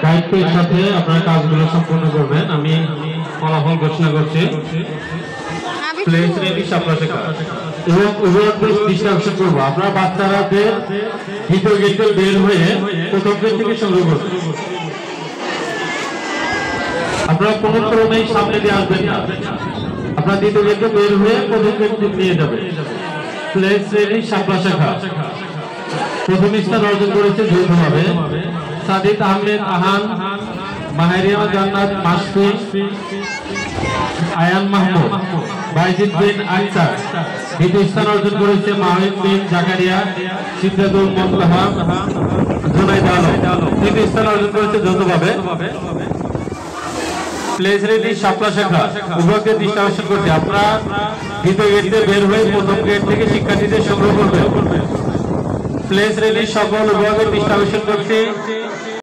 দায়িত্বের সাথে আপনার কাজগুলো সম্পূর্ণ করবেন। আমি ফলাফল ঘোষণা করছি। প্লেস রেডি শাপলা শেখা এবং অভিভাবকদের দৃষ্টি আকর্ষণ করবো, আপনারা বাচ্চারাদের দ্বিতীয় গেটে বের হয়ে প্রথম গেট থেকে সংগ্রহ করবেন। আপনারা কোনো ক্রমেই সামনে দিয়ে আসবেন না, আপনারা দ্বিতীয় গেটে বের হয়ে প্রথম গেট নিয়ে যাবেন। প্লেস রেডি শাপলা শেখা প্রথম স্থান অর্জন করেছে যৌথভাবে সাদিক আহমেদ আহান, মাহেরিয়া জান্নাত মাসফি, আয়ান মাহমুদ, বাইজিদ বিন আক্তার। দ্বিতীয় স্থান অর্জন করেছে মাহিদ বিন জাকারিয়া, সিদ্ধাতুল মুনতাহা, জুনাইদ আলম। তৃতীয় স্থান অর্জন করেছে যৌথভাবে প্লেস রেডি শাপলা শেখা। উভয়কে দৃষ্টি আকর্ষণ করছে, আপনারা দ্বিতীয় গেট থেকে বের হয়ে প্রথম গেট থেকে শিক্ষার্থীদের সংগ্রহ করবেন। প্লেস রেডি সকল উভয়কে দৃষ্টি আকর্ষণ করছে।